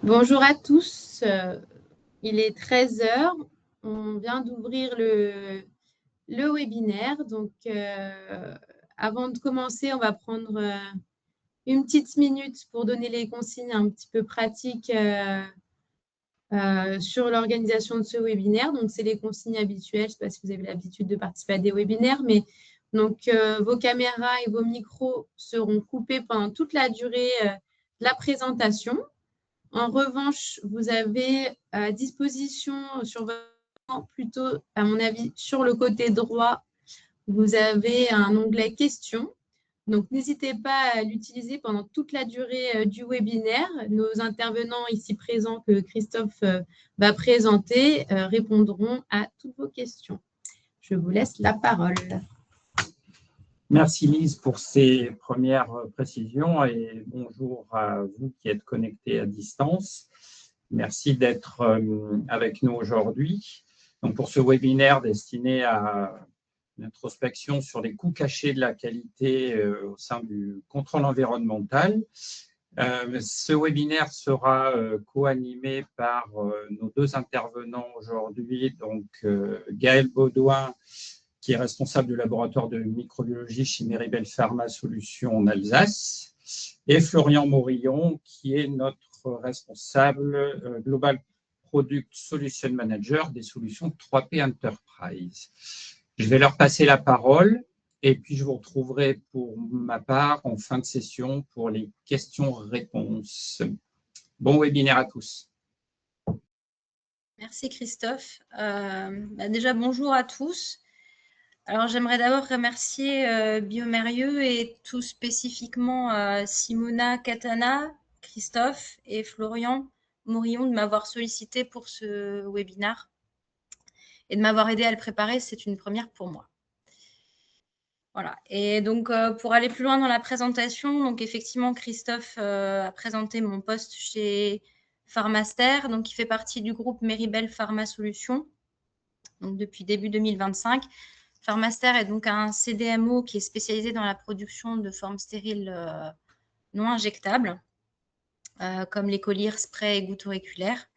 Bonjour à tous, il est 13 heures. On vient d'ouvrir le webinaire. Donc, avant de commencer, on va prendre une petite minute pour donner les consignes un petit peu pratiques sur l'organisation de ce webinaire. Donc, c'est les consignes habituelles. Je ne sais pas si vous avez l'habitude de participer à des webinaires, mais donc, vos caméras et vos micros seront coupés pendant toute la durée de la présentation. En revanche, vous avez à disposition sur votre plutôt, à mon avis, sur le côté droit, vous avez un onglet questions. Donc, n'hésitez pas à l'utiliser pendant toute la durée du webinaire. Nos intervenants ici présents que Christophe va présenter répondront à toutes vos questions. Je vous laisse la parole. Merci Lise pour ces premières précisions et bonjour à vous qui êtes connectés à distance. Merci d'être avec nous aujourd'hui. Donc pour ce webinaire destiné à une introspection sur les coûts cachés de la qualité au sein du contrôle environnemental. Ce webinaire sera co-animé par nos deux intervenants aujourd'hui, donc Gaël Baudouin, qui est responsable du laboratoire de microbiologie chez Meribel Pharma Solutions en Alsace, et Florian Morillon, qui est notre responsable Global Product Solution Manager des solutions 3P Enterprise. Je vais leur passer la parole et puis je vous retrouverai pour ma part en fin de session pour les questions-réponses. Bon webinaire à tous. Merci Christophe. Déjà, bonjour à tous. Alors, j'aimerais d'abord remercier Biomérieux et tout spécifiquement Simona Katana, Christophe et Florian Morillon de m'avoir sollicité pour ce webinaire et de m'avoir aidé à le préparer. C'est une première pour moi. Voilà. Et donc, pour aller plus loin dans la présentation, donc effectivement, Christophe a présenté mon poste chez Pharmaster, donc qui fait partie du groupe Meribel Pharma Solutions, donc depuis début 2025. Pharmaster est donc un CDMO qui est spécialisé dans la production de formes stériles non injectables, comme les collyres, sprays et gouttes auriculaires.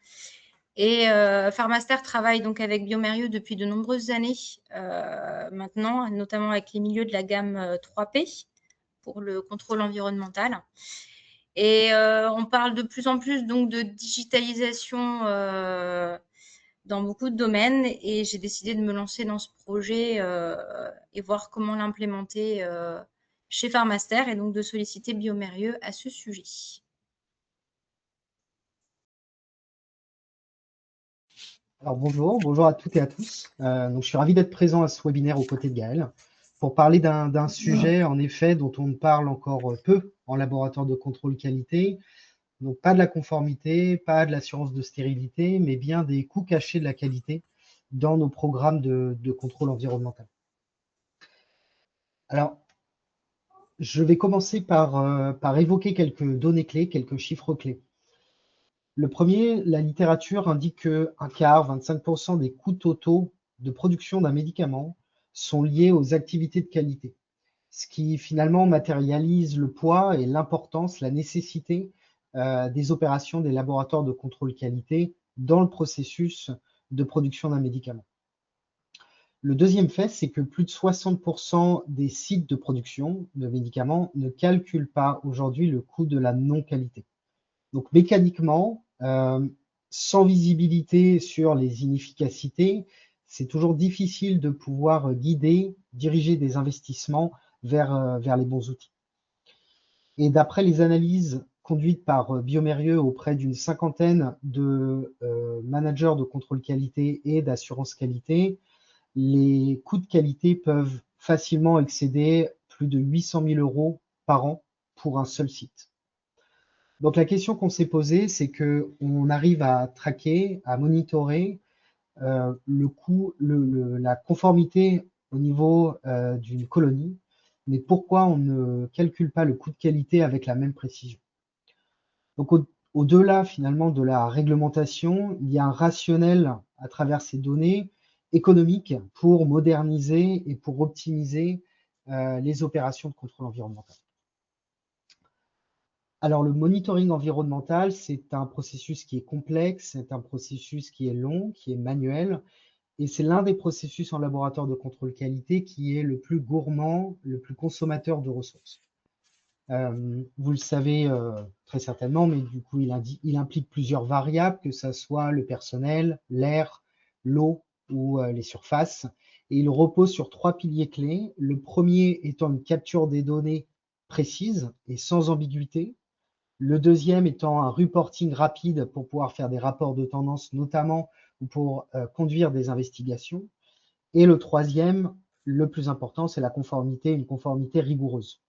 Et Pharmaster travaille donc avec Biomérieux depuis de nombreuses années maintenant, notamment avec les milieux de la gamme 3P pour le contrôle environnemental. Et on parle de plus en plus donc de digitalisation dans beaucoup de domaines et j'ai décidé de me lancer dans ce projet et voir comment l'implémenter chez Pharmaster et donc de solliciter Biomérieux à ce sujet. Alors bonjour à toutes et à tous. Donc je suis ravi d'être présent à ce webinaire aux côtés de Gaël pour parler d'un sujet en effet dont on parle encore peu en laboratoire de contrôle qualité. Donc pas de la conformité, pas de l'assurance de stérilité, mais bien des coûts cachés de la qualité dans nos programmes de contrôle environnemental. Alors, je vais commencer par évoquer quelques données clés, quelques chiffres clés. Le premier, la littérature indique que 25% des coûts totaux de production d'un médicament sont liés aux activités de qualité, ce qui finalement matérialise le poids et l'importance, la nécessité des opérations des laboratoires de contrôle qualité dans le processus de production d'un médicament. Le deuxième fait, c'est que plus de 60% des sites de production de médicaments ne calculent pas aujourd'hui le coût de la non-qualité. Donc mécaniquement, sans visibilité sur les inefficacités, c'est toujours difficile de pouvoir guider, diriger des investissements vers les bons outils. Et d'après les analyses conduites par Biomérieux auprès d'une cinquantaine de managers de contrôle qualité et d'assurance qualité, les coûts de qualité peuvent facilement excéder plus de 800 000 € par an pour un seul site. Donc la question qu'on s'est posée, c'est qu'on arrive à traquer, à monitorer le coût, la conformité au niveau d'une colonie, mais pourquoi on ne calcule pas le coût de qualité avec la même précision? Donc au-delà finalement de la réglementation, il y a un rationnel à travers ces données économiques pour moderniser et pour optimiser les opérations de contrôle environnemental. Alors, le monitoring environnemental, c'est un processus qui est complexe, c'est un processus qui est long, qui est manuel, et c'est l'un des processus en laboratoire de contrôle qualité qui est le plus gourmand, le plus consommateur de ressources. Vous le savez très certainement, mais du coup, il implique plusieurs variables, que ce soit le personnel, l'air, l'eau ou les surfaces. Et il repose sur 3 piliers clés. Le premier étant une capture des données précises et sans ambiguïté. Le deuxième étant un reporting rapide pour pouvoir faire des rapports de tendance, notamment ou pour conduire des investigations. Et le troisième, le plus important, c'est la conformité, une conformité rigoureuse.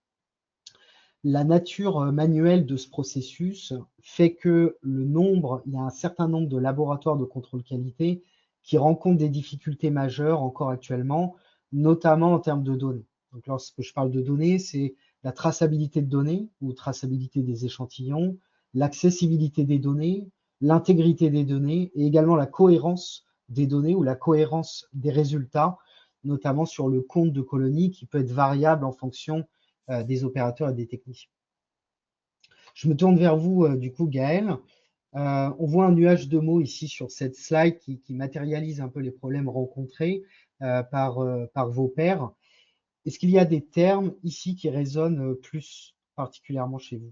La nature manuelle de ce processus fait que il y a un certain nombre de laboratoires de contrôle qualité qui rencontrent des difficultés majeures encore actuellement, notamment en termes de données. Donc, lorsque je parle de données, c'est la traçabilité de données ou traçabilité des échantillons, l'accessibilité des données, l'intégrité des données et également la cohérence des données ou la cohérence des résultats, notamment sur le compte de colonies qui peut être variable en fonction des opérateurs et des techniciens. Je me tourne vers vous, du coup, Gaël. On voit un nuage de mots ici sur cette slide qui matérialise un peu les problèmes rencontrés par vos pairs. Est-ce qu'il y a des termes ici qui résonnent plus particulièrement chez vous?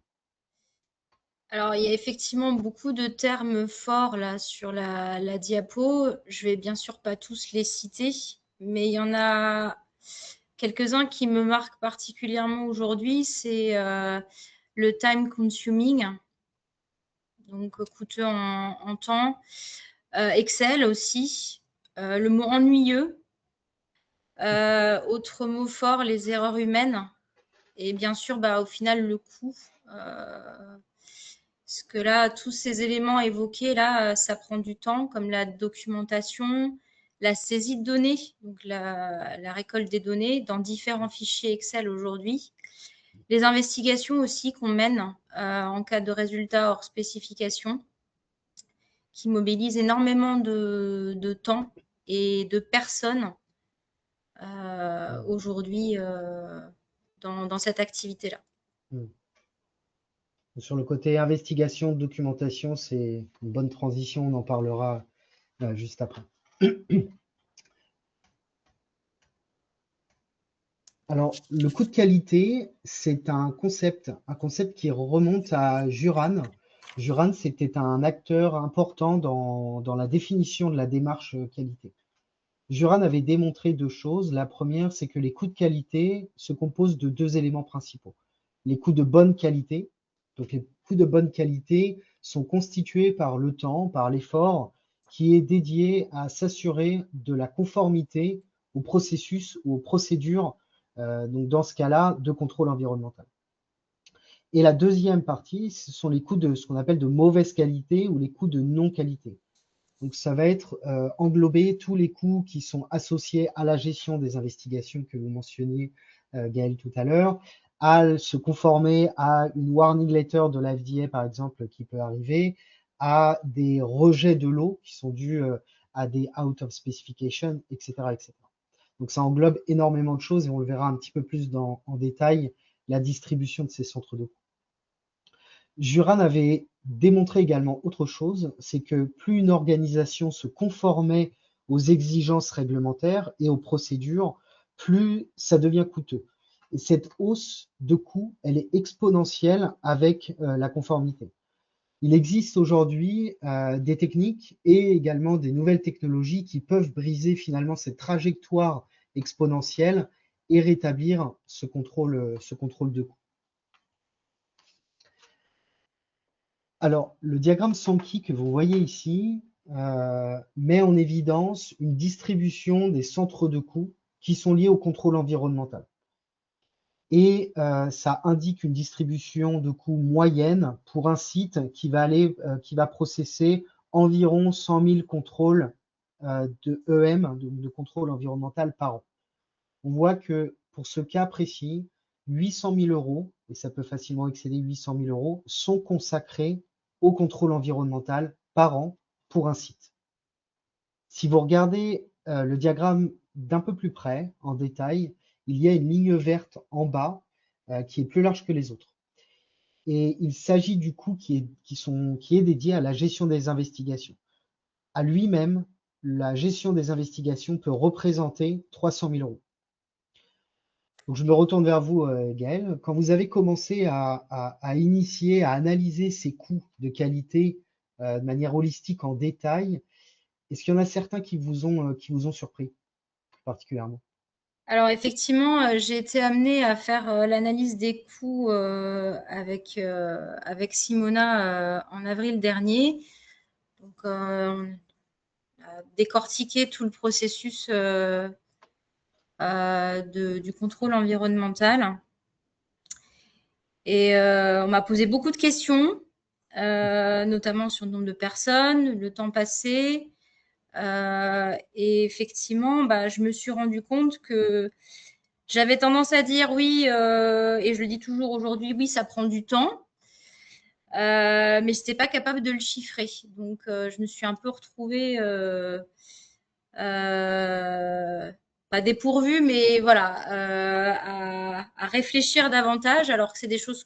Alors, il y a effectivement beaucoup de termes forts là sur la diapo. Je vais bien sûr pas tous les citer, mais il y en a quelques-uns qui me marquent particulièrement aujourd'hui. C'est le time consuming, donc coûteux en temps. Excel aussi. Le mot ennuyeux. Autre mot fort, les erreurs humaines. Et bien sûr, au final, le coût. Parce que là, tous ces éléments évoqués, là, ça prend du temps, comme la documentation, la saisie de données, donc la récolte des données dans différents fichiers Excel aujourd'hui. Les investigations aussi qu'on mène en cas de résultats hors spécification, qui mobilisent énormément de temps et de personnes aujourd'hui dans cette activité-là. Sur le côté investigation, documentation, c'est une bonne transition, on en parlera juste après. Alors, le coût de qualité, c'est un concept qui remonte à Juran. Juran, c'était un acteur important dans la définition de la démarche qualité. Juran avait démontré 2 choses. La première, c'est que les coûts de qualité se composent de 2 éléments principaux. Les coûts de bonne qualité. Donc, les coûts de bonne qualité sont constitués par le temps, par l'effort qui est dédié à s'assurer de la conformité au processus ou aux procédures, donc dans ce cas-là, de contrôle environnemental. Et la deuxième partie, ce sont les coûts de ce qu'on appelle de mauvaise qualité ou les coûts de non-qualité. Donc, ça va être englober tous les coûts qui sont associés à la gestion des investigations que vous mentionniez, Gaël, tout à l'heure, à se conformer à une warning letter de la FDA, par exemple, qui peut arriver, à des rejets de l'eau qui sont dus à des out of specification, etc., etc. Donc, ça englobe énormément de choses et on le verra un petit peu plus en détail, la distribution de ces centres de coûts. Juran avait démontré également autre chose, c'est que plus une organisation se conformait aux exigences réglementaires et aux procédures, plus ça devient coûteux. Et cette hausse de coût, elle est exponentielle avec la conformité. Il existe aujourd'hui des techniques et également des nouvelles technologies qui peuvent briser finalement cette trajectoire exponentielle et rétablir ce contrôle de coût. Alors, le diagramme Sankey que vous voyez ici met en évidence une distribution des centres de coûts qui sont liés au contrôle environnemental. Et ça indique une distribution de coûts moyenne pour un site qui va processer environ 100 000 contrôles de EM, de contrôle environnemental par an. On voit que pour ce cas précis, 800 000 €, et ça peut facilement excéder 800 000 €, sont consacrés au contrôle environnemental par an pour un site. Si vous regardez le diagramme d'un peu plus près, en détail, il y a une ligne verte en bas qui est plus large que les autres. et il s'agit du coût qui est dédié à la gestion des investigations. À lui-même, la gestion des investigations peut représenter 300 000 euros. Donc, je me retourne vers vous, Gaël. Quand vous avez commencé à initier, à analyser ces coûts de qualité de manière holistique en détail, est-ce qu'il y en a certains qui vous ont surpris particulièrement? Alors effectivement, j'ai été amenée à faire l'analyse des coûts avec Simona en avril dernier. Donc, on a décortiqué tout le processus du contrôle environnemental. Et on m'a posé beaucoup de questions, notamment sur le nombre de personnes, le temps passé. Et effectivement, je me suis rendu compte que j'avais tendance à dire oui, et je le dis toujours aujourd'hui, oui, ça prend du temps, mais je n'étais pas capable de le chiffrer. Donc, je me suis un peu retrouvée pas dépourvue, mais voilà, à réfléchir davantage, alors que c'est des choses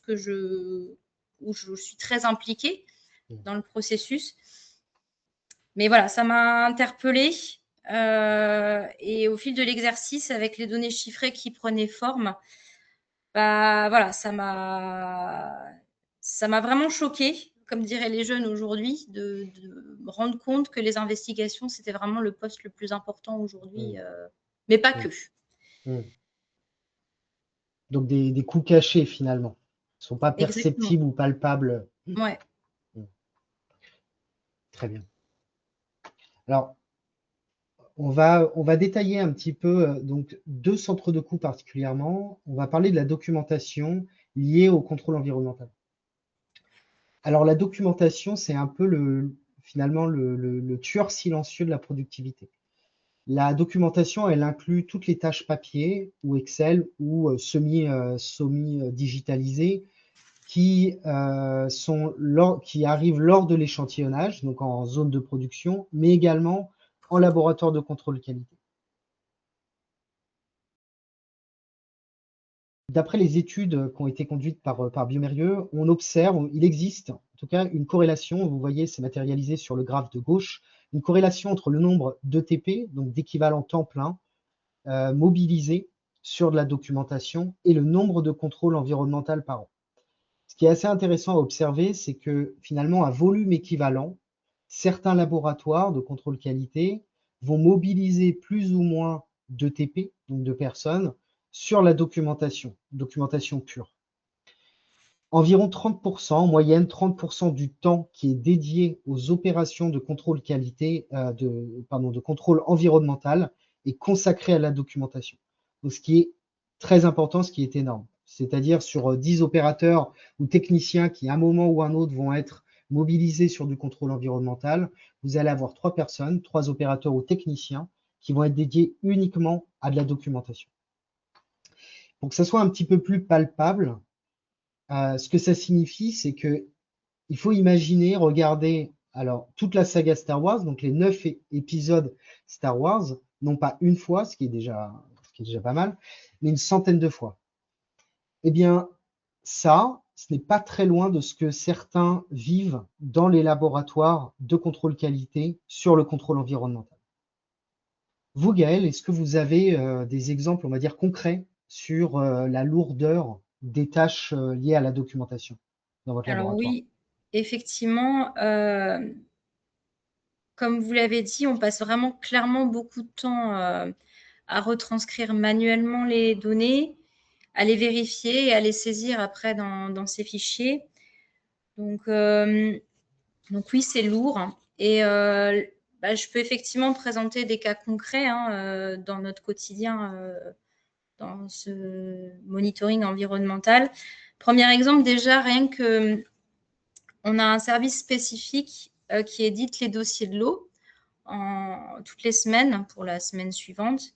où je suis très impliquée dans le processus. Mais voilà, ça m'a interpellée. Et au fil de l'exercice, avec les données chiffrées qui prenaient forme, voilà, ça m'a vraiment choquée, comme diraient les jeunes aujourd'hui, de me rendre compte que les investigations, c'était vraiment le poste le plus important aujourd'hui, mais pas que. Donc des coûts cachés finalement, qui ne sont pas Exactement. perceptibles ou palpables. Ouais. Très bien. Alors, on va détailler un petit peu donc deux centres de coûts particulièrement. On va parler de la documentation liée au contrôle environnemental. Alors, la documentation, c'est un peu finalement le tueur silencieux de la productivité. La documentation, elle inclut toutes les tâches papier ou Excel ou semi-digitalisées qui arrivent lors de l'échantillonnage, donc en zone de production, mais également en laboratoire de contrôle qualité. D'après les études qui ont été conduites par Biomérieux, on observe, il existe en tout cas une corrélation, vous voyez, c'est matérialisé sur le graphe de gauche, une corrélation entre le nombre d'ETP, donc d'équivalents temps plein, mobilisés sur de la documentation et le nombre de contrôles environnementaux par an. Ce qui est assez intéressant à observer, c'est que finalement, à volume équivalent, certains laboratoires de contrôle qualité vont mobiliser plus ou moins d'ETP, donc de personnes, sur la documentation pure. Environ 30%, en moyenne 30% du temps qui est dédié aux opérations de contrôle qualité, de contrôle environnemental est consacré à la documentation. Donc, ce qui est très important, ce qui est énorme. C'est-à-dire sur 10 opérateurs ou techniciens qui, à un moment ou un autre, vont être mobilisés sur du contrôle environnemental, vous allez avoir 3 personnes, 3 opérateurs ou techniciens qui vont être dédiés uniquement à de la documentation. Pour que ça soit un petit peu plus palpable, ce que ça signifie, c'est que il faut imaginer, regarder alors toute la saga Star Wars, donc les 9 épisodes Star Wars, non pas une fois, ce qui est déjà pas mal, mais une centaine de fois. Eh bien, ça, ce n'est pas très loin de ce que certains vivent dans les laboratoires de contrôle qualité sur le contrôle environnemental. Vous, Gaël, est-ce que vous avez des exemples, on va dire, concrets sur la lourdeur des tâches liées à la documentation dans votre Alors laboratoire? oui, effectivement, comme vous l'avez dit, on passe vraiment clairement beaucoup de temps à retranscrire manuellement les données, à les vérifier et à les saisir après dans ces fichiers. Donc oui, c'est lourd. Et je peux effectivement présenter des cas concrets dans notre quotidien, dans ce monitoring environnemental. Premier exemple, déjà, rien que on a un service spécifique qui édite les dossiers de l'eau toutes les semaines pour la semaine suivante.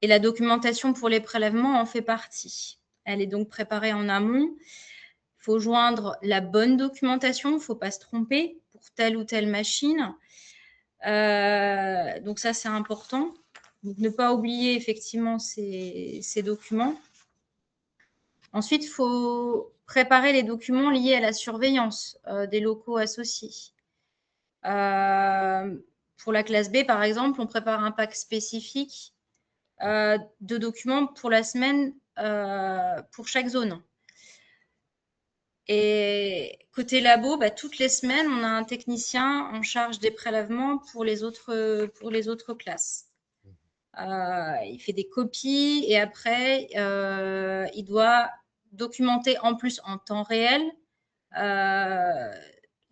Et la documentation pour les prélèvements en fait partie. Elle est donc préparée en amont. Il faut joindre la bonne documentation, il ne faut pas se tromper pour telle ou telle machine. Donc ça, c'est important. Donc, ne pas oublier effectivement ces documents. Ensuite, il faut préparer les documents liés à la surveillance des locaux associés. Pour la classe B, par exemple, on prépare un pack spécifique de documents pour la semaine pour chaque zone. Et côté labo, toutes les semaines, on a un technicien en charge des prélèvements pour les autres classes. Il fait des copies et après, il doit documenter en plus en temps réel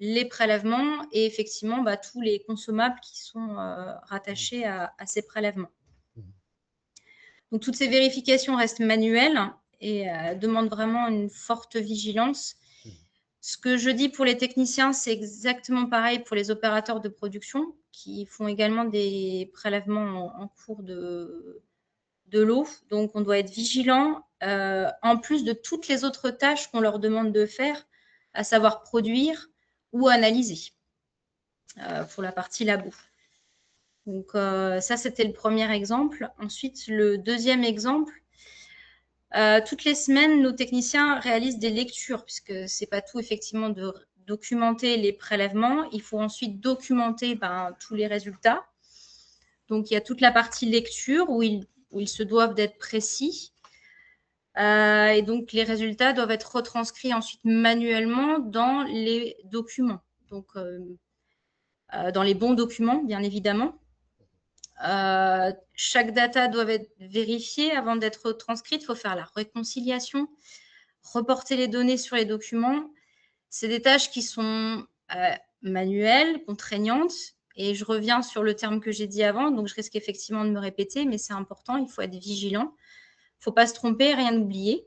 les prélèvements et effectivement tous les consommables qui sont rattachés à ces prélèvements. Donc, toutes ces vérifications restent manuelles et demandent vraiment une forte vigilance. Ce que je dis pour les techniciens, c'est exactement pareil pour les opérateurs de production qui font également des prélèvements en cours de l'eau. Donc, on doit être vigilant en plus de toutes les autres tâches qu'on leur demande de faire, à savoir produire ou analyser pour la partie labo. Donc, ça, c'était le premier exemple. Ensuite, le deuxième exemple, toutes les semaines, nos techniciens réalisent des lectures, puisque ce n'est pas tout, effectivement, de documenter les prélèvements. Il faut ensuite documenter tous les résultats. Donc, il y a toute la partie lecture où ils se doivent d'être précis. Et donc, les résultats doivent être retranscrits ensuite manuellement dans les documents. Donc, dans les bons documents, bien évidemment. Chaque data doit être vérifiée avant d'être transcrite. Il faut faire la réconciliation, reporter les données sur les documents. C'est des tâches qui sont manuelles, contraignantes. Et je reviens sur le terme que j'ai dit avant. Donc, je risque effectivement de me répéter, mais c'est important. Il faut être vigilant. Il ne faut pas se tromper, rien oublier.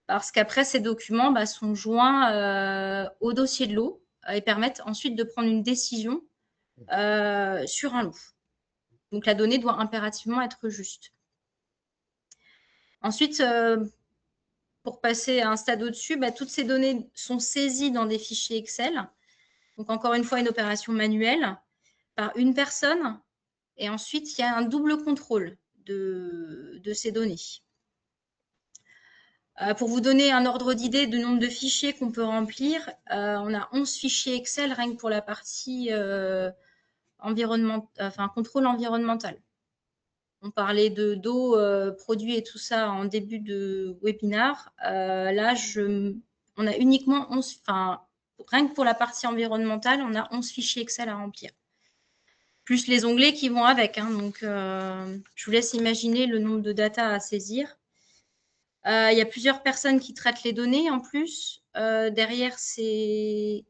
Parce qu'après, ces documents sont joints au dossier de l'eau et permettent ensuite de prendre une décision sur un lot. Donc, la donnée doit impérativement être juste. Ensuite, pour passer à un stade au-dessus, toutes ces données sont saisies dans des fichiers Excel. Donc, encore une fois, une opération manuelle par une personne. Et ensuite, il y a un double contrôle de ces données. Pour vous donner un ordre d'idée du nombre de fichiers qu'on peut remplir, on a 11 fichiers Excel rien que pour la partie contrôle environnemental. On parlait d'eau, produits et tout ça en début de webinaire. Là, on a uniquement 11, rien que pour la partie environnementale, on a 11 fichiers Excel à remplir. Plus les onglets qui vont avec. Donc, je vous laisse imaginer le nombre de data à saisir. Il y a plusieurs personnes qui traitent les données en plus. Derrière ces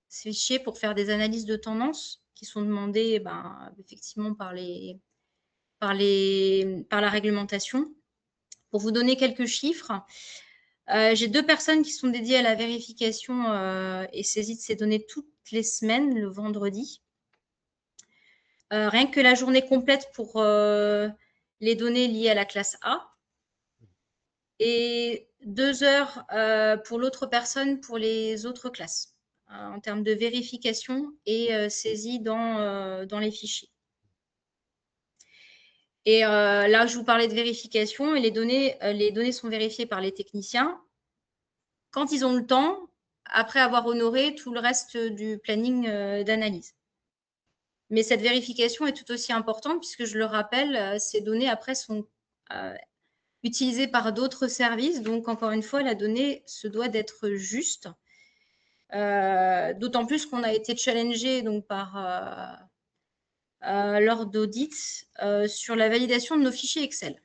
fichiers pour faire des analyses de tendance qui sont demandées effectivement par la réglementation. Pour vous donner quelques chiffres, j'ai 2 personnes qui sont dédiées à la vérification et saisie de ces données toutes les semaines, le vendredi. Rien que la journée complète pour les données liées à la classe A. Et 2 heures pour l'autre personne pour les autres classes, en termes de vérification et saisie dans les fichiers. Et là, je vous parlais de vérification et les données sont vérifiées par les techniciens quand ils ont le temps, après avoir honoré tout le reste du planning d'analyse. Mais cette vérification est tout aussi importante puisque, je le rappelle, ces données après sont utilisées par d'autres services. Donc, encore une fois, la donnée se doit d'être juste. D'autant plus qu'on a été challengé donc, lors d'audits sur la validation de nos fichiers Excel.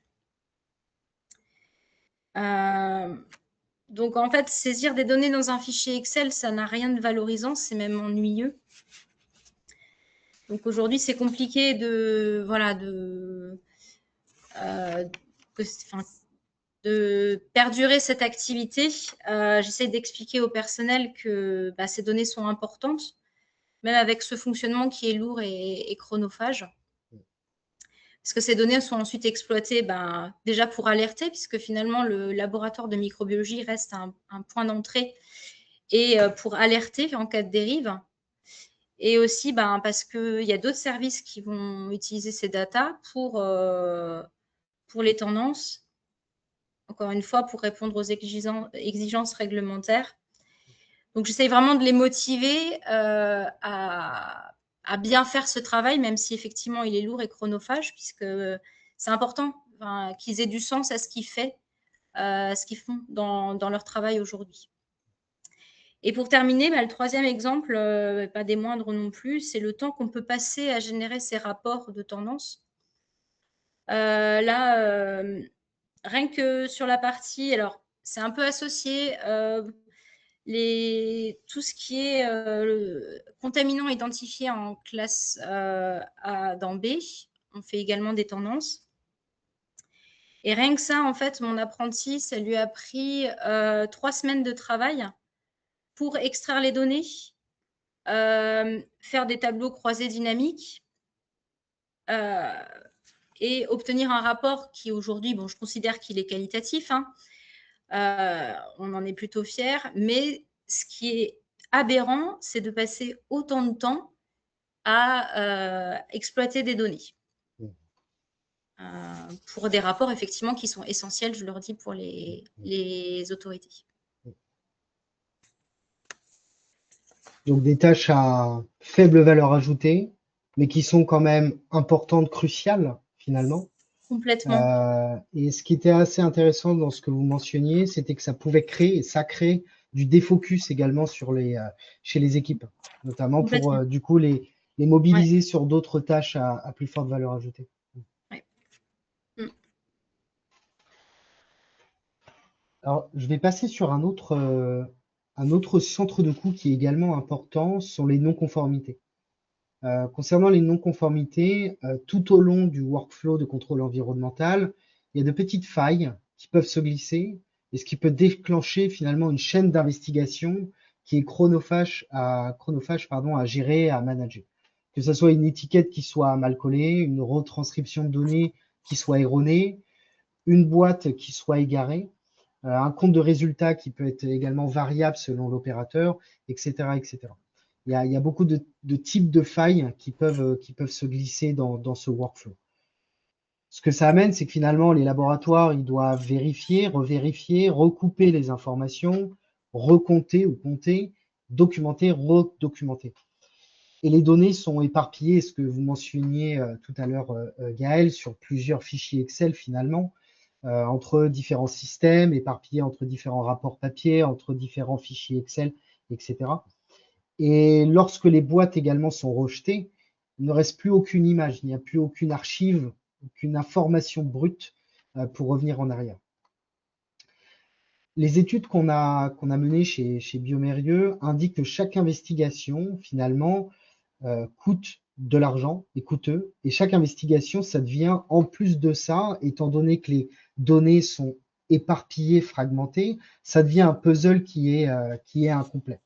Donc, en fait, saisir des données dans un fichier Excel, ça n'a rien de valorisant, c'est même ennuyeux. Donc, aujourd'hui, c'est compliqué de perdurer cette activité. J'essaie d'expliquer au personnel que ces données sont importantes, même avec ce fonctionnement qui est lourd et chronophage. Parce que ces données sont ensuite exploitées déjà pour alerter, puisque finalement, le laboratoire de microbiologie reste un point d'entrée et pour alerter en cas de dérive. Et aussi parce qu'il y a d'autres services qui vont utiliser ces datas pour les tendances. encore une fois, pour répondre aux exigences réglementaires. Donc, j'essaye vraiment de les motiver à bien faire ce travail, même si effectivement il est lourd et chronophage, puisque c'est important qu'ils aient du sens à ce qu'ils font dans leur travail aujourd'hui. Et pour terminer, le troisième exemple, pas des moindres non plus, c'est le temps qu'on peut passer à générer ces rapports de tendance. Là, rien que sur la partie, alors c'est un peu associé, tout ce qui est contaminant identifié en classe A dans B, on fait également des tendances. Et rien que ça, en fait, mon apprenti, ça lui a pris 3 semaines de travail pour extraire les données, faire des tableaux croisés dynamiques et obtenir un rapport qui aujourd'hui, bon, je considère qu'il est qualitatif, hein, on en est plutôt fiers, mais ce qui est aberrant, c'est de passer autant de temps à exploiter des données. Pour des rapports, effectivement, qui sont essentiels, je leur dis, pour les autorités. Donc des tâches à faible valeur ajoutée, mais qui sont quand même importantes, cruciales, finalement. Complètement. Et ce qui était assez intéressant dans ce que vous mentionniez, c'était que ça pouvait créer, et ça crée du défocus également chez les équipes, notamment pour du coup les mobiliser sur d'autres tâches à plus forte valeur ajoutée. Ouais. Alors, je vais passer sur un autre centre de coût qui est également important, sont les non-conformités. Concernant les non-conformités, tout au long du workflow de contrôle environnemental, il y a de petites failles qui peuvent se glisser et ce qui peut déclencher finalement une chaîne d'investigation qui est chronophage à gérer, à manager. Que ce soit une étiquette qui soit mal collée, une retranscription de données qui soit erronée, une boîte qui soit égarée, un compte de résultats qui peut être également variable selon l'opérateur, etc., etc. Il y a beaucoup de types de failles qui peuvent se glisser dans ce workflow. Ce que ça amène, c'est que finalement, les laboratoires, ils doivent vérifier, revérifier, recouper les informations, recompter ou compter, documenter, redocumenter. Et les données sont éparpillées, ce que vous mentionniez tout à l'heure, Gaël, sur plusieurs fichiers Excel finalement, entre différents systèmes, éparpillés entre différents rapports papier, entre différents fichiers Excel, etc. Et lorsque les boîtes également sont rejetées, il ne reste plus aucune image, il n'y a plus aucune archive, aucune information brute pour revenir en arrière. Les études qu'on a menées chez Biomérieux indiquent que chaque investigation, finalement, coûte de l'argent, est coûteux, et chaque investigation, ça devient, en plus de ça, étant donné que les données sont éparpillées, fragmentées, ça devient un puzzle qui est incomplet.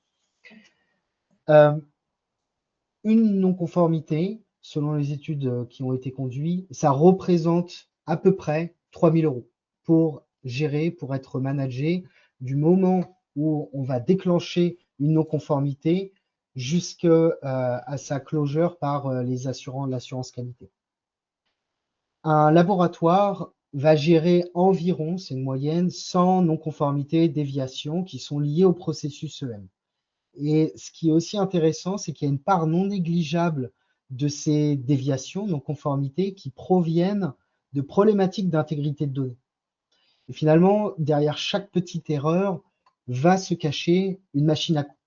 Une non-conformité, selon les études qui ont été conduites, ça représente à peu près 3 000 € pour gérer, pour être managé, du moment où on va déclencher une non-conformité jusqu'à sa closure par l'assurance qualité. Un laboratoire va gérer environ, c'est une moyenne, 100 non-conformités, déviations qui sont liées au processus EM. Et ce qui est aussi intéressant, c'est qu'il y a une part non négligeable de ces déviations, non-conformités, qui proviennent de problématiques d'intégrité de données. Et finalement, derrière chaque petite erreur va se cacher une machine à coudre.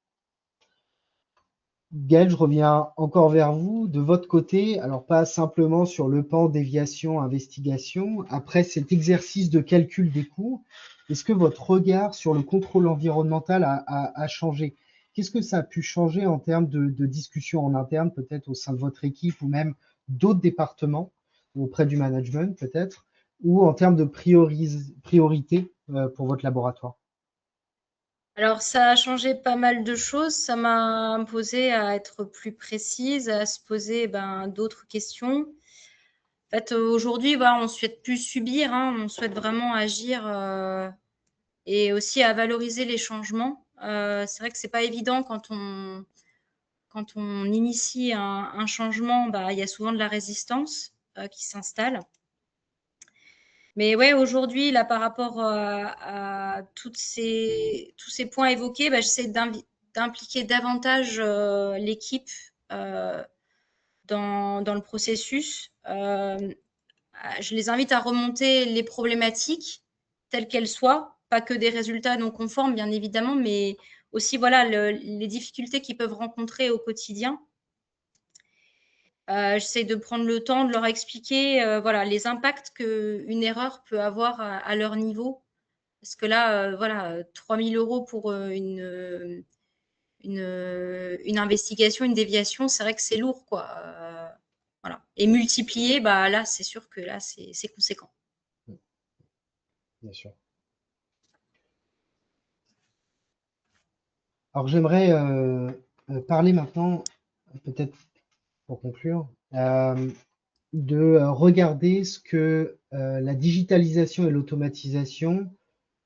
Gaël, je reviens encore vers vous. De votre côté, alors pas simplement sur le pan déviation, investigation, après cet exercice de calcul des coûts, est-ce que votre regard sur le contrôle environnemental a changé? Qu'est-ce que ça a pu changer en termes de discussion en interne, peut-être au sein de votre équipe ou même d'autres départements, auprès du management peut-être, ou en termes de priorité pour votre laboratoire? Alors, ça a changé pas mal de choses. Ça m'a imposé à être plus précise, à se poser d'autres questions. En fait, aujourd'hui, on ne souhaite plus subir, hein, on souhaite vraiment agir et aussi à valoriser les changements. C'est vrai que ce n'est pas évident quand on initie un changement, il y a souvent de la résistance qui s'installe. Mais ouais, aujourd'hui, là, par rapport à tous ces points évoqués, bah, j'essaie d'impliquer davantage l'équipe dans le processus. Je les invite à remonter les problématiques telles qu'elles soient, pas que des résultats non conformes, bien évidemment, mais aussi voilà les difficultés qu'ils peuvent rencontrer au quotidien. J'essaie de prendre le temps de leur expliquer voilà, les impacts qu'une erreur peut avoir à leur niveau. Parce que là, voilà, 3 000 € pour une investigation, une déviation, c'est vrai que c'est lourd, quoi. Voilà. Et multiplié, bah, là, c'est sûr que là, c'est conséquent. Bien sûr. Alors j'aimerais parler maintenant, peut-être pour conclure, de regarder ce que la digitalisation et l'automatisation,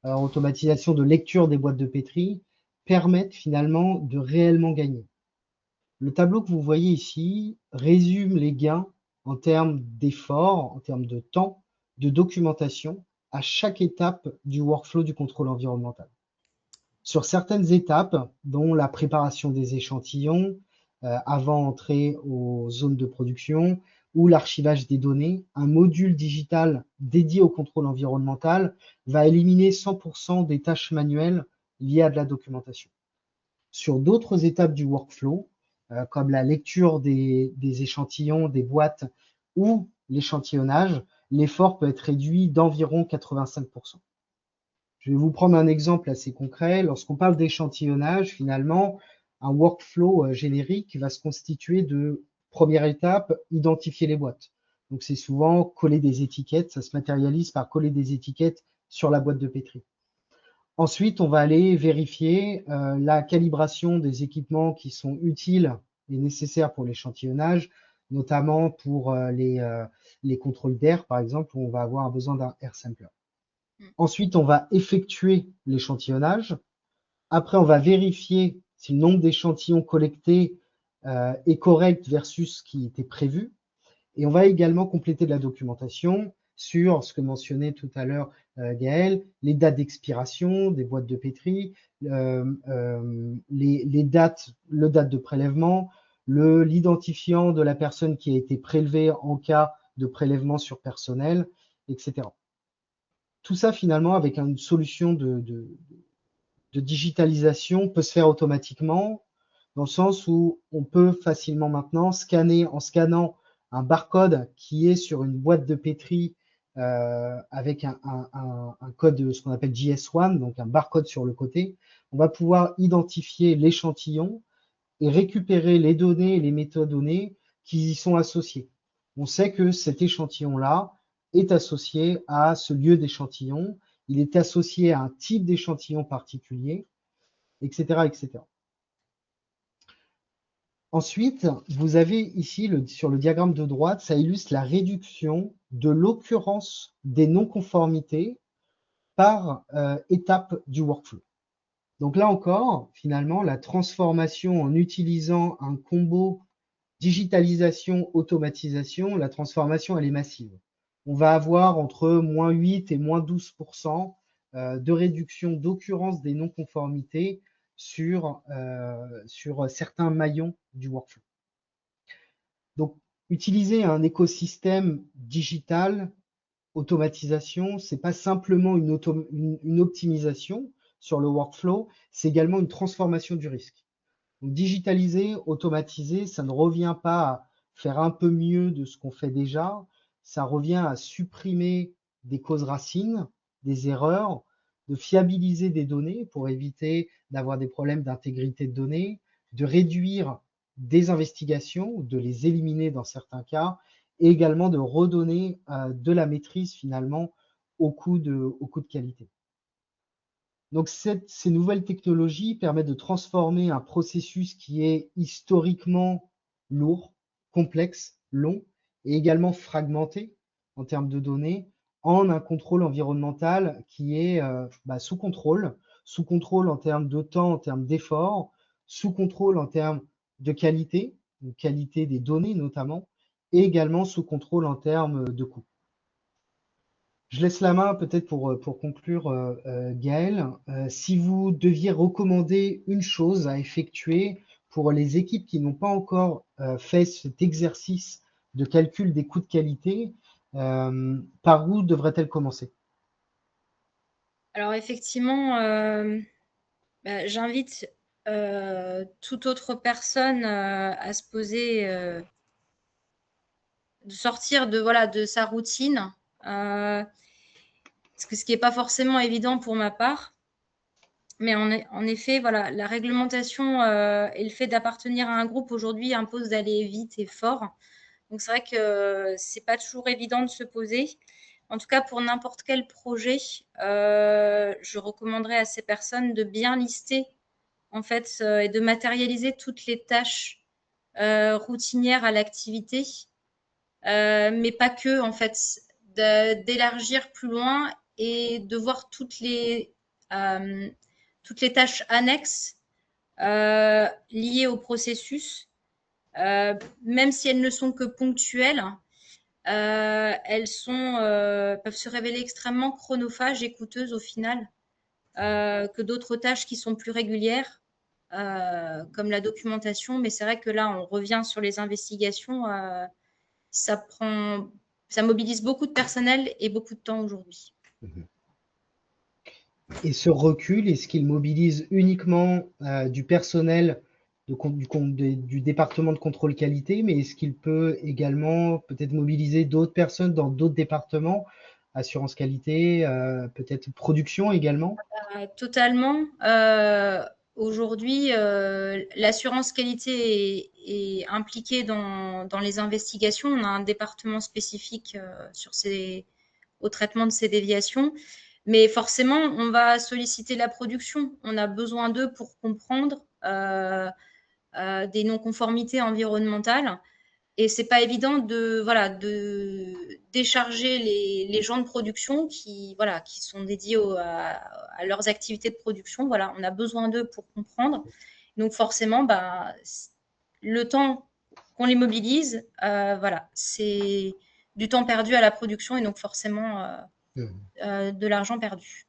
automatisation de lecture des boîtes de pétri, permettent finalement de réellement gagner. Le tableau que vous voyez ici résume les gains en termes d'efforts, en termes de temps, de documentation à chaque étape du workflow du contrôle environnemental. Sur certaines étapes, dont la préparation des échantillons avant entrée aux zones de production ou l'archivage des données, un module digital dédié au contrôle environnemental va éliminer 100% des tâches manuelles liées à de la documentation. Sur d'autres étapes du workflow, comme la lecture des échantillons, des boîtes ou l'échantillonnage, l'effort peut être réduit d'environ 85%. Je vais vous prendre un exemple assez concret. Lorsqu'on parle d'échantillonnage, finalement, un workflow générique va se constituer de, première étape, identifier les boîtes. Donc c'est souvent coller des étiquettes, ça se matérialise par coller des étiquettes sur la boîte de pétri. Ensuite, on va aller vérifier la calibration des équipements qui sont utiles et nécessaires pour l'échantillonnage, notamment pour les contrôles d'air, par exemple, où on va avoir besoin d'un air sampler. Ensuite, on va effectuer l'échantillonnage. Après, on va vérifier si le nombre d'échantillons collectés est correct versus ce qui était prévu. Et on va également compléter de la documentation sur ce que mentionnait tout à l'heure Gaël, les dates d'expiration des boîtes de pétri, les dates, le date de prélèvement, l'identifiant de la personne qui a été prélevée en cas de prélèvement sur personnel, etc. Tout ça, finalement, avec une solution de digitalisation, peut se faire automatiquement, dans le sens où on peut facilement maintenant scanner, en scannant un barcode qui est sur une boîte de pétri avec un code, ce qu'on appelle JS1, donc un barcode sur le côté, on va pouvoir identifier l'échantillon et récupérer les données et les métadonnées qui y sont associées. On sait que cet échantillon-là est associé à ce lieu d'échantillon, il est associé à un type d'échantillon particulier, etc., etc. Ensuite, vous avez ici, sur le diagramme de droite, ça illustre la réduction de l'occurrence des non-conformités par étape du workflow. Donc là encore, finalement, la transformation en utilisant un combo digitalisation, automatisation, la transformation, elle est massive. On va avoir entre moins 8 et moins 12% de réduction d'occurrence des non-conformités sur certains maillons du workflow. Donc, utiliser un écosystème digital, automatisation, c'est pas simplement une optimisation sur le workflow, c'est également une transformation du risque. Donc, digitaliser, automatiser, ça ne revient pas à faire un peu mieux de ce qu'on fait déjà, ça revient à supprimer des causes racines, des erreurs, de fiabiliser des données pour éviter d'avoir des problèmes d'intégrité de données, de réduire des investigations, de les éliminer dans certains cas, et également de redonner de la maîtrise finalement au coût de qualité. Donc ces nouvelles technologies permettent de transformer un processus qui est historiquement lourd, complexe, long et également fragmenté en termes de données en un contrôle environnemental qui est sous contrôle en termes de temps, en termes d'effort, sous contrôle en termes de qualité des données notamment, et également sous contrôle en termes de coût. Je laisse la main peut-être pour conclure, Gaël. Si vous deviez recommander une chose à effectuer pour les équipes qui n'ont pas encore fait cet exercice de calcul des coûts de qualité, par où devrait-elle commencer? Alors effectivement, j'invite toute autre personne à se poser, de sortir de sa routine, parce que ce qui n'est pas forcément évident pour ma part. Mais en effet, voilà, la réglementation et le fait d'appartenir à un groupe aujourd'hui impose d'aller vite et fort. Donc c'est vrai que c'est pas toujours évident de se poser. En tout cas, pour n'importe quel projet, je recommanderais à ces personnes de bien lister en fait et de matérialiser toutes les tâches routinières à l'activité, mais pas que en fait, d'élargir plus loin et de voir toutes les tâches annexes liées au processus, même si elles ne sont que ponctuelles. Elles peuvent se révéler extrêmement chronophages et coûteuses au final que d'autres tâches qui sont plus régulières, comme la documentation. Mais c'est vrai que là, on revient sur les investigations. Ça mobilise beaucoup de personnel et beaucoup de temps aujourd'hui. Et ce recul, est-ce qu'il mobilise uniquement du personnel du département de contrôle qualité, mais est-ce qu'il peut également peut-être mobiliser d'autres personnes dans d'autres départements, assurance qualité, peut-être production également? Totalement. Aujourd'hui, l'assurance qualité est impliquée dans les investigations. On a un département spécifique au traitement de ces déviations. Mais forcément, on va solliciter la production. On a besoin d'eux pour comprendre des non-conformités environnementales. Et c'est pas évident de décharger les gens de production qui sont dédiés à leurs activités de production. Voilà, on a besoin d'eux pour comprendre. Donc forcément, le temps qu'on les mobilise, c'est du temps perdu à la production et donc forcément de l'argent perdu.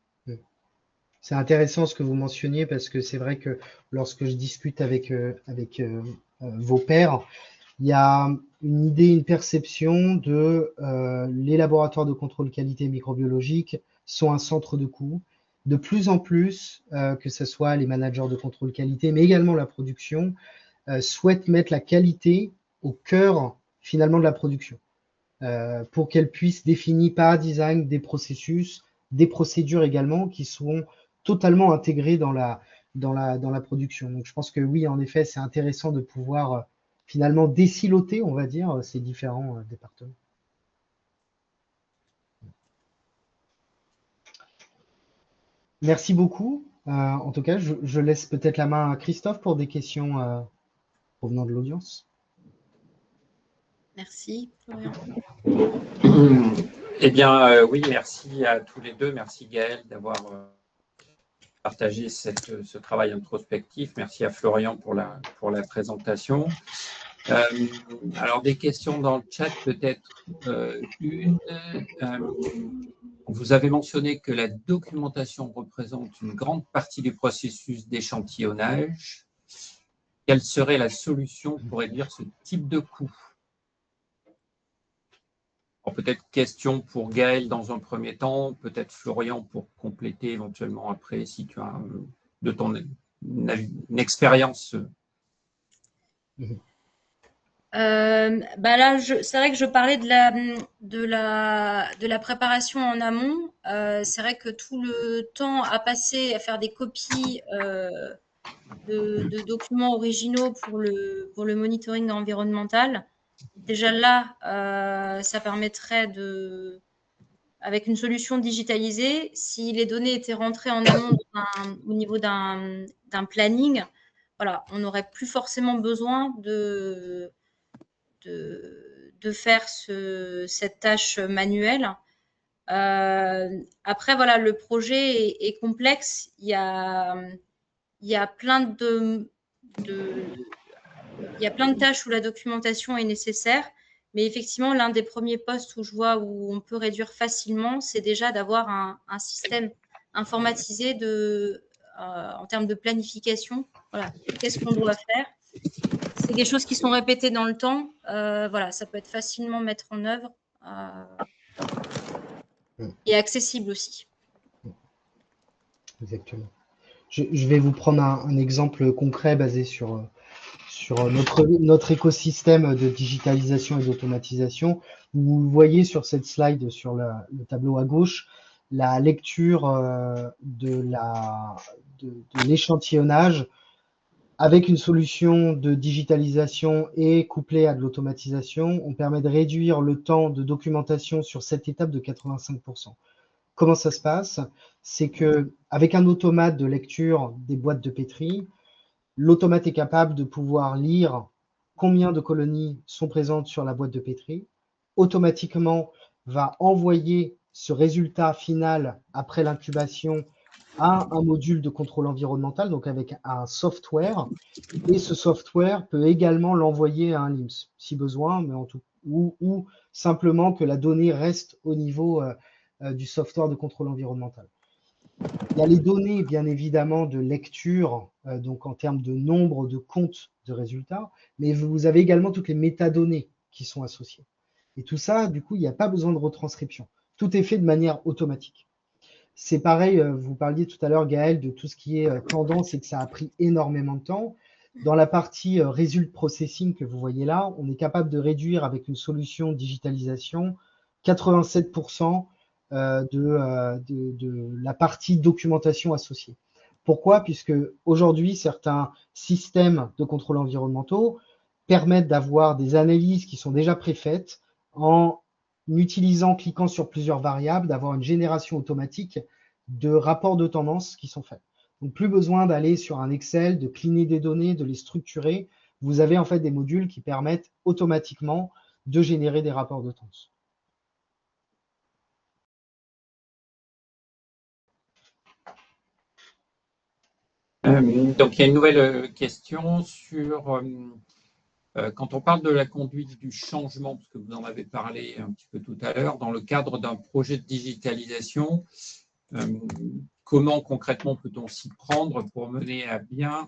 C'est intéressant ce que vous mentionniez parce que c'est vrai que lorsque je discute avec vos pairs, il y a une idée, une perception de les laboratoires de contrôle qualité microbiologique sont un centre de coût. De plus en plus, que ce soit les managers de contrôle qualité, mais également la production, souhaitent mettre la qualité au cœur finalement de la production pour qu'elle puisse définir par design des processus, des procédures également qui seront totalement intégrées dans la production. Donc je pense que oui, en effet, c'est intéressant de pouvoir finalement désiloter, on va dire, ces différents départements. Merci beaucoup. En tout cas, je laisse peut-être la main à Christophe pour des questions provenant de l'audience. Merci, Florian. Eh bien, oui, merci à tous les deux. Merci Gaël d'avoir partagé ce travail introspectif. Merci à Florian pour la présentation. Alors, des questions dans le chat, peut-être une. Vous avez mentionné que la documentation représente une grande partie du processus d'échantillonnage. Quelle serait la solution pour réduire ce type de coût? Peut-être question pour Gaël dans un premier temps, peut-être Florian pour compléter éventuellement après si tu as de ton une expérience. Là, c'est vrai que je parlais de la préparation en amont. C'est vrai que tout le temps à passer à faire des copies de documents originaux pour le monitoring environnemental, déjà là, ça permettrait avec une solution digitalisée, si les données étaient rentrées en amont au niveau d'un planning, voilà, on n'aurait plus forcément besoin de faire cette tâche manuelle. Après, voilà, le projet est complexe. Il y a plein de tâches où la documentation est nécessaire, Mais effectivement, l'un des premiers postes où je vois où on peut réduire facilement, c'est déjà d'avoir un système informatisé en termes de planification. Voilà, qu'est-ce qu'on doit faire? C'est des choses qui sont répétées dans le temps. Voilà, ça peut être facilement mettre en œuvre et accessible aussi. Exactement. Je vais vous prendre un exemple concret basé sur notre écosystème de digitalisation et d'automatisation. Vous voyez sur cette slide, sur le tableau à gauche, la lecture de l'échantillonnage avec une solution de digitalisation et couplée à de l'automatisation. On permet de réduire le temps de documentation sur cette étape de 85%. Comment ça se passe? C'est que avec un automate de lecture des boîtes de pétri, l'automate est capable de pouvoir lire combien de colonies sont présentes sur la boîte de pétri, automatiquement va envoyer ce résultat final après l'incubation à un module de contrôle environnemental, donc avec un software, et ce software peut également l'envoyer à un LIMS, si besoin, mais ou simplement que la donnée reste au niveau du software de contrôle environnemental. Il y a les données, bien évidemment, de lecture, donc en termes de nombre de comptes de résultats, mais vous avez également toutes les métadonnées qui sont associées. Et tout ça, du coup, il n'y a pas besoin de retranscription. Tout est fait de manière automatique. C'est pareil, vous parliez tout à l'heure, Gaël, de tout ce qui est tendance et que ça a pris énormément de temps. Dans la partie result processing que vous voyez là, on est capable de réduire avec une solution digitalisation 87% de la partie documentation associée. Pourquoi? Puisque aujourd'hui, certains systèmes de contrôle environnementaux permettent d'avoir des analyses qui sont déjà préfaites en cliquant sur plusieurs variables, d'avoir une génération automatique de rapports de tendance qui sont faits. Donc, plus besoin d'aller sur un Excel, de cleaner des données, de les structurer. Vous avez en fait des modules qui permettent automatiquement de générer des rapports de tendance. Donc, il y a une nouvelle question sur quand on parle de la conduite du changement, parce que vous en avez parlé un petit peu tout à l'heure, dans le cadre d'un projet de digitalisation, comment concrètement peut-on s'y prendre pour mener à bien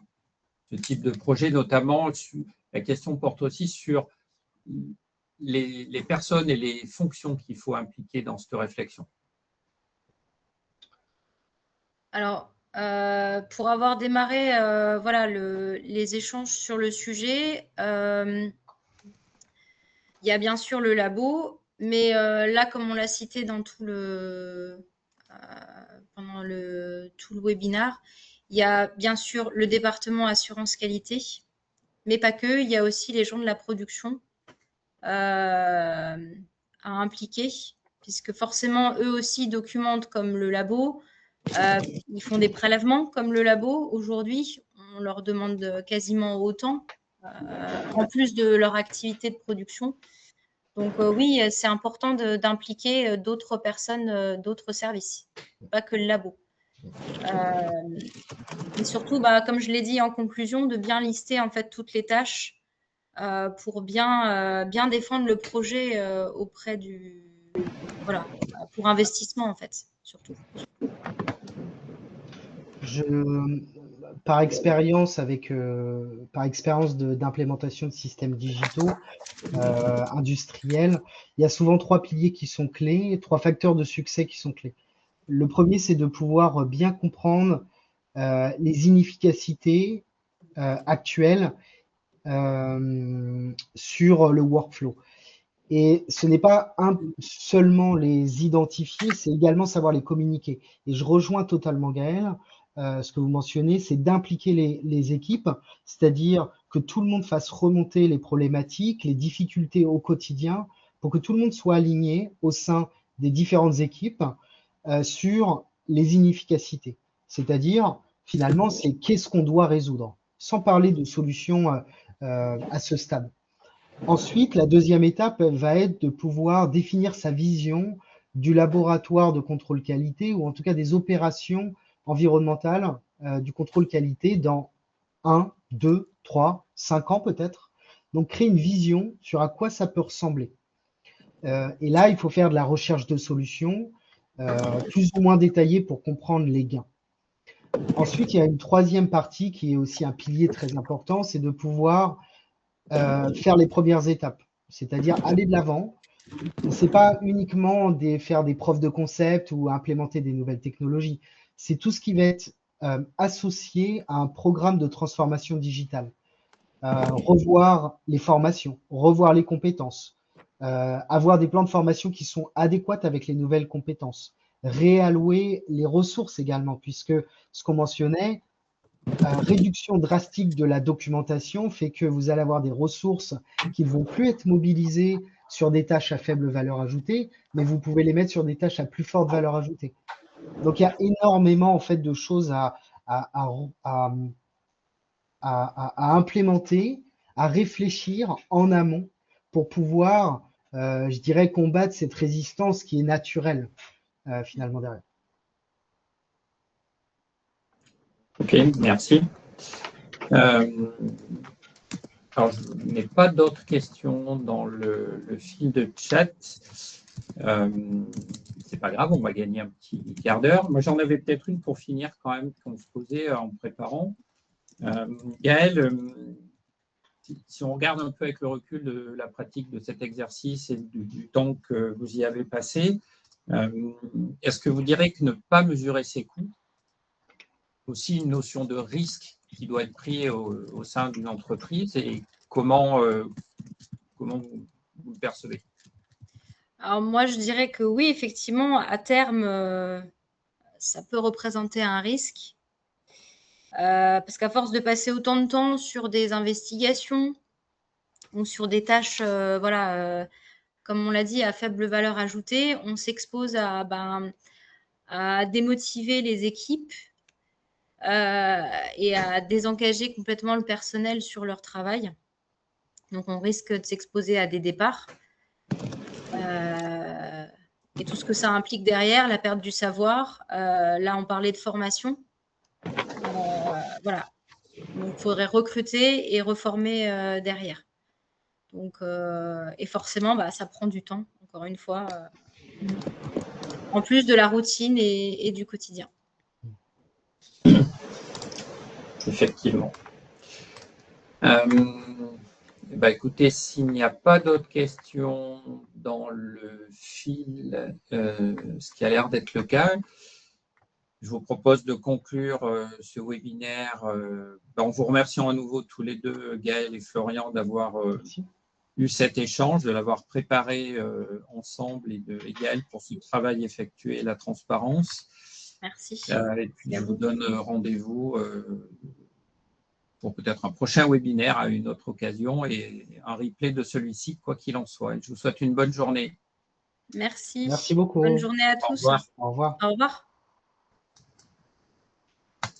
ce type de projet, notamment la question porte aussi sur les personnes et les fonctions qu'il faut impliquer dans cette réflexion. Alors, pour avoir démarré voilà, les échanges sur le sujet, il y a bien sûr le labo, mais là, comme on l'a cité dans pendant tout le webinaire, il y a bien sûr le département assurance qualité, mais pas que, il y a aussi les gens de la production à impliquer, puisque forcément, eux aussi documentent comme le labo. Ils font des prélèvements comme le labo. Aujourd'hui, on leur demande quasiment autant, en plus de leur activité de production. Donc oui, c'est important d'impliquer d'autres personnes, d'autres services, pas que le labo. Et surtout, comme je l'ai dit en conclusion, de bien lister en fait toutes les tâches pour bien défendre le projet auprès voilà, pour investissement en fait, surtout. Par expérience d'implémentation de systèmes digitaux industriels, il y a souvent 3 piliers qui sont clés, 3 facteurs de succès qui sont clés. Le premier, c'est de pouvoir bien comprendre les inefficacités actuelles sur le workflow. Et ce n'est pas seulement les identifier, c'est également savoir les communiquer. Et je rejoins totalement Gaël, ce que vous mentionnez, c'est d'impliquer les équipes, c'est-à-dire que tout le monde fasse remonter les problématiques, les difficultés au quotidien, pour que tout le monde soit aligné au sein des différentes équipes sur les inefficacités. C'est-à-dire, finalement, c'est qu'est-ce qu'on doit résoudre, sans parler de solutions à ce stade. Ensuite, la deuxième étape va être de pouvoir définir sa vision du laboratoire de contrôle qualité ou en tout cas des opérations environnementales du contrôle qualité dans 1, 2, 3, 5 ans peut-être. Donc, créer une vision sur à quoi ça peut ressembler. Et là, il faut faire de la recherche de solutions plus ou moins détaillée pour comprendre les gains. Ensuite, il y a une troisième partie qui est aussi un pilier très important, c'est de pouvoir faire les premières étapes, c'est-à-dire aller de l'avant. Ce n'est pas uniquement faire des preuves de concept ou implémenter des nouvelles technologies, c'est tout ce qui va être associé à un programme de transformation digitale. Revoir les formations, revoir les compétences, avoir des plans de formation qui sont adéquats avec les nouvelles compétences, réallouer les ressources également, puisque ce qu'on mentionnait, réduction drastique de la documentation fait que vous allez avoir des ressources qui ne vont plus être mobilisées sur des tâches à faible valeur ajoutée, mais vous pouvez les mettre sur des tâches à plus forte valeur ajoutée. Donc, il y a énormément en fait de choses à implémenter, à réfléchir en amont pour pouvoir, je dirais, combattre cette résistance qui est naturelle finalement derrière. Ok, merci. Alors, je n'ai pas d'autres questions dans le fil de chat. C'est pas grave, on va gagner un petit quart d'heure. Moi, j'en avais peut-être une pour finir quand même, qu'on se posait en préparant. Gaëlle, si on regarde un peu avec le recul de la pratique de cet exercice et du temps que vous y avez passé, est-ce que vous direz que ne pas mesurer ses coûts, aussi une notion de risque qui doit être pris au sein d'une entreprise, et comment vous le percevez? Alors moi, je dirais que oui, effectivement, à terme, ça peut représenter un risque. Parce qu'à force de passer autant de temps sur des investigations ou sur des tâches, voilà, comme on l'a dit, à faible valeur ajoutée, on s'expose à démotiver les équipes et à désengager complètement le personnel sur leur travail. Donc, on risque de s'exposer à des départs. Et tout ce que ça implique derrière, la perte du savoir. Là, on parlait de formation. Voilà. Donc, il faudrait recruter et reformer derrière. Donc, et forcément, ça prend du temps, encore une fois, en plus de la routine et du quotidien. Effectivement. Écoutez, s'il n'y a pas d'autres questions dans le fil, ce qui a l'air d'être le cas, je vous propose de conclure ce webinaire en vous remerciant à nouveau tous les deux, Gaëlle et Florian, d'avoir eu cet échange, de l'avoir préparé ensemble, et Gaëlle pour ce travail effectué et la transparence. Merci. Et puis, je vous donne rendez-vous pour peut-être un prochain webinaire à une autre occasion et un replay de celui-ci, quoi qu'il en soit. Et je vous souhaite une bonne journée. Merci. Merci beaucoup. Bonne journée à tous. Au revoir. Au revoir. Au revoir.